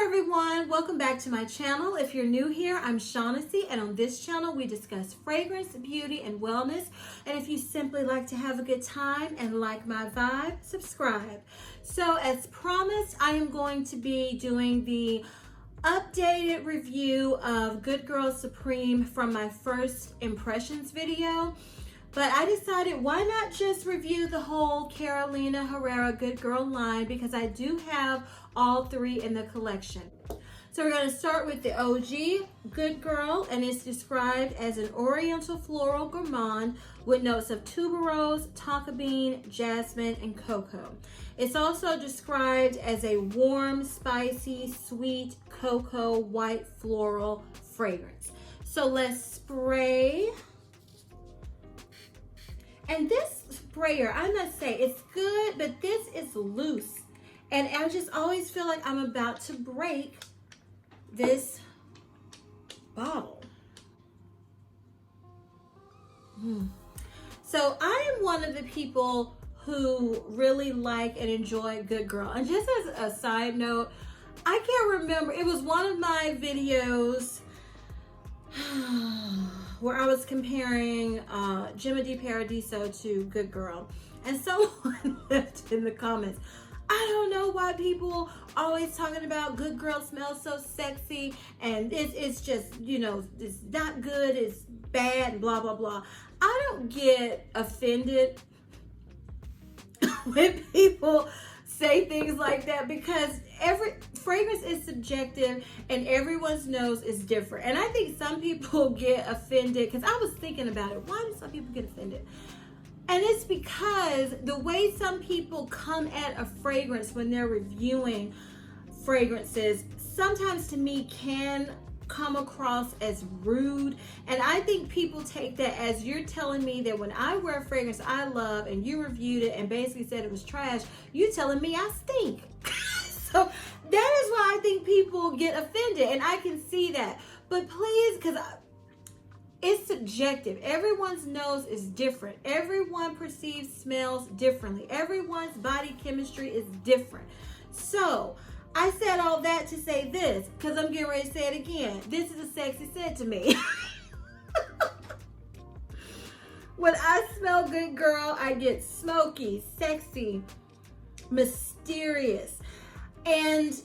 Hello everyone, welcome back to my channel. If you're new here, I'm Shaughnessy, and on this channel we discuss fragrance, beauty, and wellness. And if you simply like to have a good time and like my vibe, subscribe. So as promised, I am going to be doing the updated review of Good Girl Supreme from my first impressions video. But I decided, why not just review the whole Carolina Herrera Good Girl line, because I do have all three in the collection. So we're going to start with the OG Good Girl, and it's described as an oriental floral gourmand with notes of tuberose, tonka bean, jasmine, and cocoa. It's also described as a warm, spicy, sweet cocoa white floral fragrance. So let's spray. And this sprayer, I must say, it's good, but this is loose. And I just always feel like I'm about to break this bottle. So I am one of the people who really like and enjoy Good Girl. And just as a side note, I can't remember, it was one of my videos where I was comparing Gemma Di Paradiso to Good Girl. And someone left in the comments, I don't know why people always talking about Good Girl smells so sexy and it's just, you know, it's not good, it's bad, and blah, blah, blah. I don't get offended when people say things like that, because every fragrance is subjective and everyone's nose is different. And I think some people get offended, because I was thinking about it. Why do some people get offended? And it's because the way some people come at a fragrance when they're reviewing fragrances, sometimes to me can come across as rude. And I think people take that as you're telling me that when I wear a fragrance I love and you reviewed it and basically said it was trash, you telling me I stink. So that is why I think people get offended, and I can see that. But please, because it's subjective. Everyone's nose is different. Everyone perceives smells differently. Everyone's body chemistry is different. So I said all that to say this, because I'm getting ready to say it again. This is a sexy scent to me. When I smell Good Girl, I get smoky, sexy, mysterious. And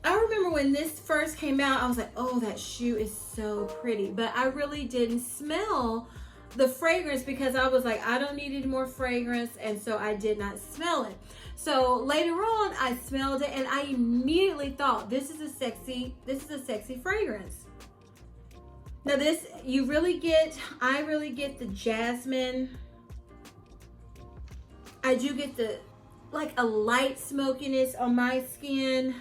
I remember when this first came out, I was like, oh, that shoe is so pretty. But I really didn't smell the fragrance because I was like, I don't need any more fragrance. And so I did not smell it. So later on, I smelled it and I immediately thought, this is a sexy fragrance. Now this, I really get the jasmine. I do get like a light smokiness on my skin.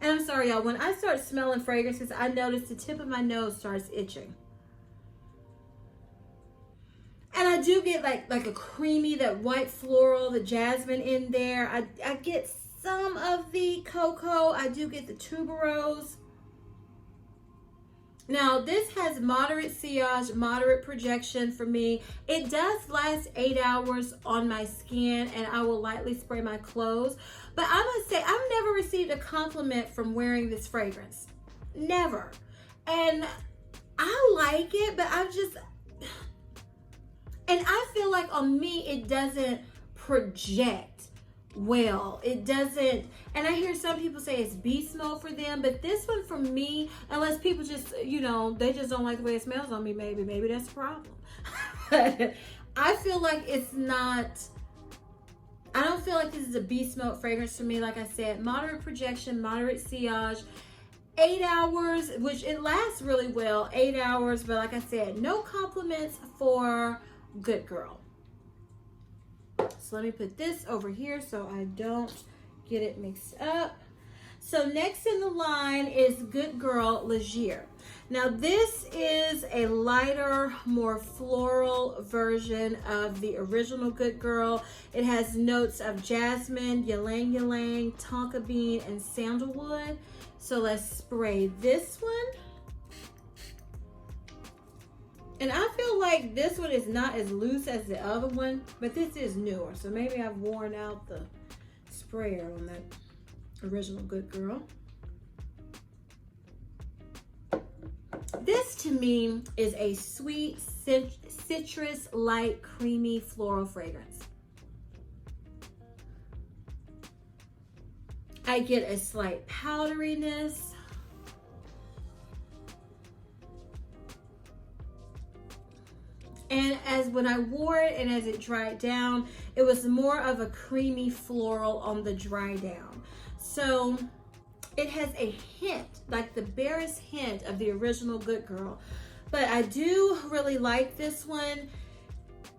And I'm sorry, y'all, when I start smelling fragrances, I notice the tip of my nose starts itching. And I do get like a creamy, that white floral, the jasmine in there. I get some of the cocoa. I do get the tuberose. Now, this has moderate sillage, moderate projection for me. It does last 8 hours on my skin, and I will lightly spray my clothes. But I must say, I've never received a compliment from wearing this fragrance. Never. And I like it, but and I feel like on me, it doesn't project well. It doesn't, and I hear some people say it's beast mode for them, but this one for me, unless people just, you know, they just don't like the way it smells on me, maybe that's the problem. But I feel like it's not, I don't feel like this is a beast mode fragrance for me. Like I said, moderate projection, moderate sillage, 8 hours, which it lasts really well, 8 hours, but like I said, no compliments for Good Girl. So let me put this over here so I don't get it mixed up. So next in the line is Good Girl Leger. Now this is a lighter, more floral version of the original Good Girl. It has notes of jasmine, ylang ylang, tonka bean, and sandalwood. So let's spray this one. And I feel like this one is not as loose as the other one, but this is newer. So maybe I've worn out the sprayer on that Original Good Girl. This to me is a sweet citrus, light, creamy floral fragrance. I get a slight powderiness. And as when I wore it and as it dried down, it was more of a creamy floral on the dry down. So it has a hint, like the barest hint of the Original Good Girl. But I do really like this one.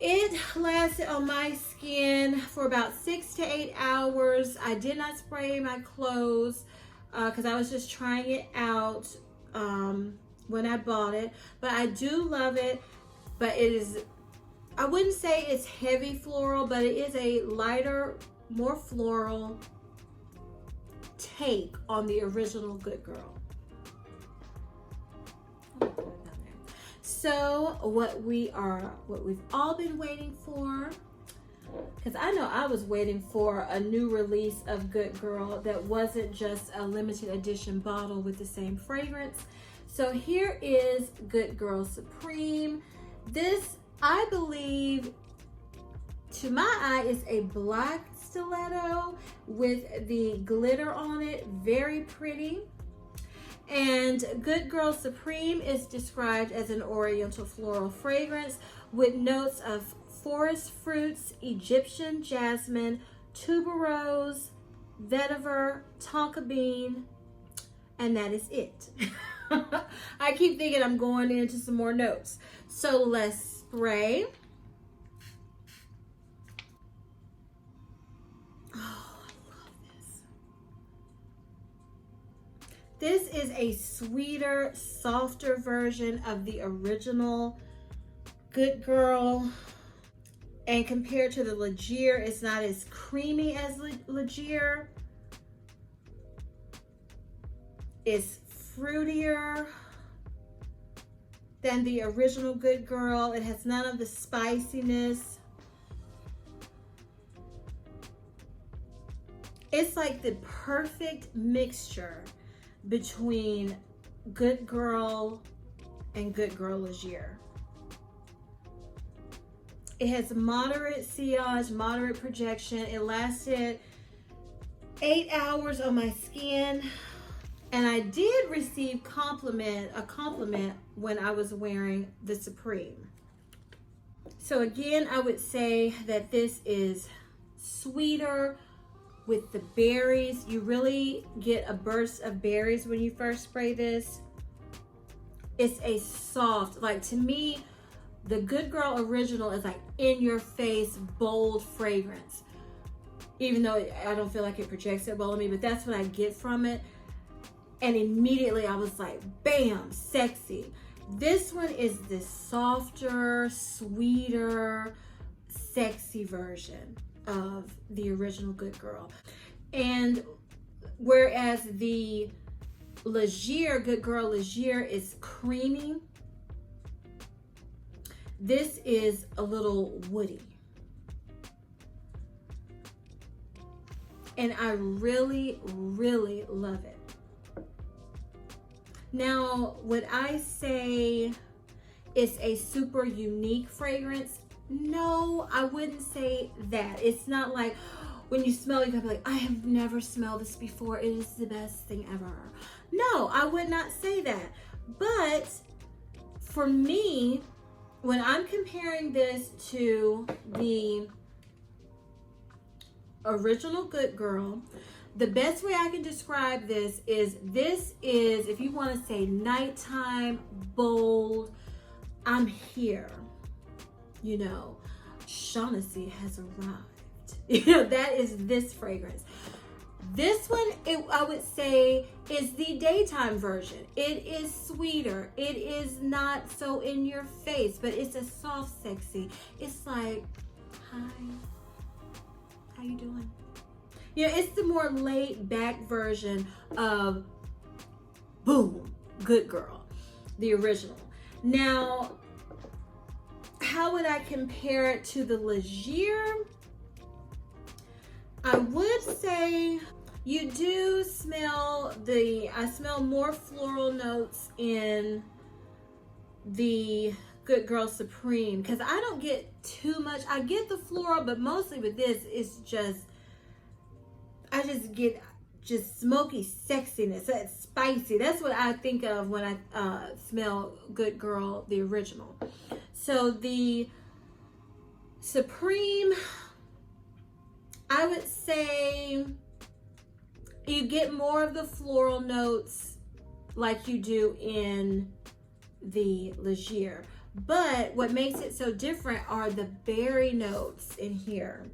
It lasted on my skin for about 6 to 8 hours. I did not spray my clothes because I was just trying it out when I bought it. But I do love it. But it is, I wouldn't say it's heavy floral, but it is a lighter, more floral take on the Original Good Girl. So what we've all been waiting for, because I know I was waiting for a new release of Good Girl that wasn't just a limited edition bottle with the same fragrance. So here is Good Girl Supreme. This, I believe, to my eye, is a black stiletto with the glitter on it. Very pretty. And Good Girl Supreme is described as an oriental floral fragrance with notes of forest fruits, Egyptian jasmine, tuberose, vetiver, tonka bean, and that is it. I keep thinking I'm going into some more notes. So let's spray. Oh, I love this. This is a sweeter, softer version of the Original Good Girl. And compared to the Legier, it's not as creamy as Legier. It's fruitier than the Original Good Girl. It has none of the spiciness. It's like the perfect mixture between Good Girl and Good Girl Legier. It has moderate sillage, moderate projection. It lasted 8 hours on my skin. And I did receive a compliment when I was wearing the Supreme. So again, I would say that this is sweeter with the berries. You really get a burst of berries when you first spray this. It's a soft, like to me, the Good Girl Original is like in your face, bold fragrance. Even though I don't feel like it projects it well on me, but that's what I get from it. And immediately I was like, bam, sexy. This one is the softer, sweeter, sexy version of the Original Good Girl. And whereas the Legier, Good Girl Legier, is creamy, this is a little woody. And I really, really love it. Now, would I say it's a super unique fragrance? No, I wouldn't say that. It's not like when you smell it, you're gonna be like, I have never smelled this before. It is the best thing ever. No, I would not say that. But for me, when I'm comparing this to the Original Good Girl, the best way I can describe this is, if you want to say nighttime, bold, I'm here. You know, Shaughnessy has arrived. You know, that is this fragrance. This one, I would say, is the daytime version. It is sweeter. It is not so in your face, but it's a soft, sexy. It's like, hi, how you doing? You know, it's the more laid back version of boom, Good Girl, the original. Now, how would I compare it to the Legier? I would say You do smell I smell more floral notes in the Good Girl Supreme, because I don't get too much. I get the floral, but mostly with this, it's just, I just get just smoky sexiness. It's spicy. That's what I think of when I smell Good Girl, the original. So the Supreme, I would say you get more of the floral notes like you do in the Leger. But what makes it so different are the berry notes in here,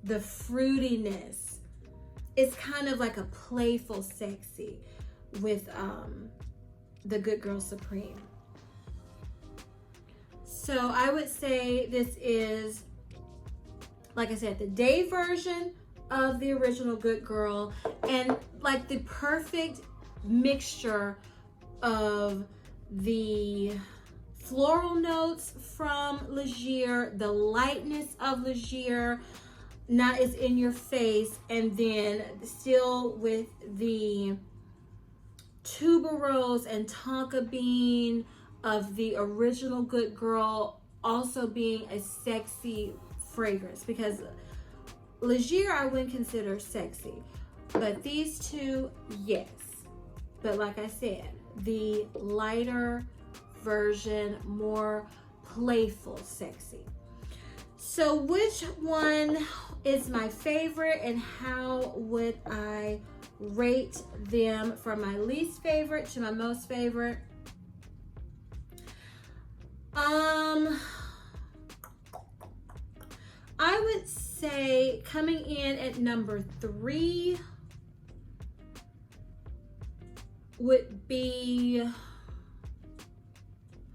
the fruitiness. It's kind of like a playful sexy with the Good Girl Supreme. So I would say this is, like I said, the day version of the original Good Girl, and like the perfect mixture of the floral notes from Leger, the lightness of Leger, not as in your face, and then still with the tuberose and tonka bean of the original Good Girl also being a sexy fragrance, because Leger I wouldn't consider sexy, but these two, yes. But like I said, the lighter version, more playful sexy. So which one is my favorite, and how would I rate them from my least favorite to my most favorite? I would say coming in at number 3 would be,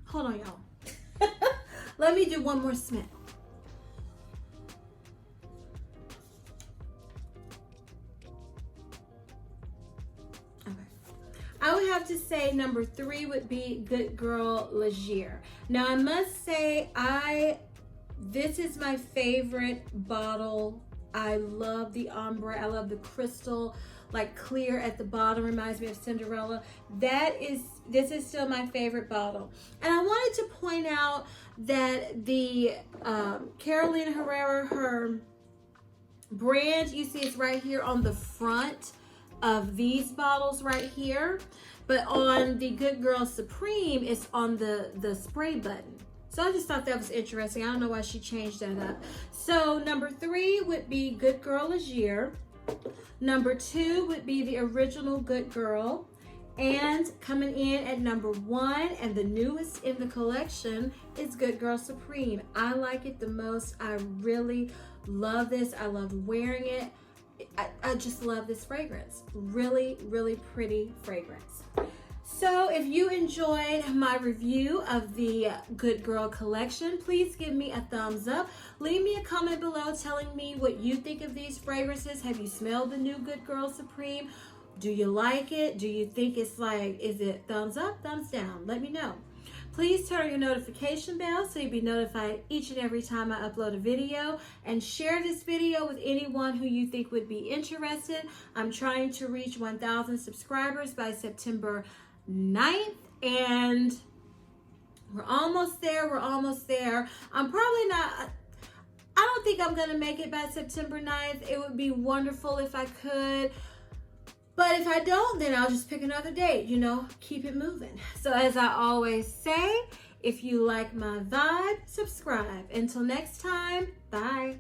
hold on y'all. Let me do one more smell. Okay. I would have to say number 3 would be Good Girl Leger. Now I must say, this is my favorite bottle. I love the ombre. I love the crystal, like clear at the bottom, reminds me of Cinderella. This is still my favorite bottle. And I wanted to point out that the Carolina Herrera, her brand, you see it's right here on the front of these bottles right here. But on the Good Girl Supreme, it's on the spray button. So I just thought that was interesting. I don't know why she changed that up. So number 3 would be Good Girl Leger. Number 2 would be the original Good Girl. And coming in at number 1, and the newest in the collection, is Good Girl Supreme. I like it the most. I really love this. I love wearing it. I just love this fragrance. Really, really pretty fragrance. So if you enjoyed my review of the Good Girl collection, please give me a thumbs up. Leave me a comment below telling me what you think of these fragrances. Have you smelled the new Good Girl Supreme? Do you like it? Do you think it's like, is it thumbs up, thumbs down? Let me know. Please turn on your notification bell so you'll be notified each and every time I upload a video, and share this video with anyone who you think would be interested. I'm trying to reach 1,000 subscribers by September 9th, and we're almost there. I'm probably not, I don't think I'm gonna make it by September 9th. It would be wonderful if I could, but if I don't, then I'll just pick another date, you know, keep it moving. So as I always say, if you like my vibe, subscribe. Until next time, bye.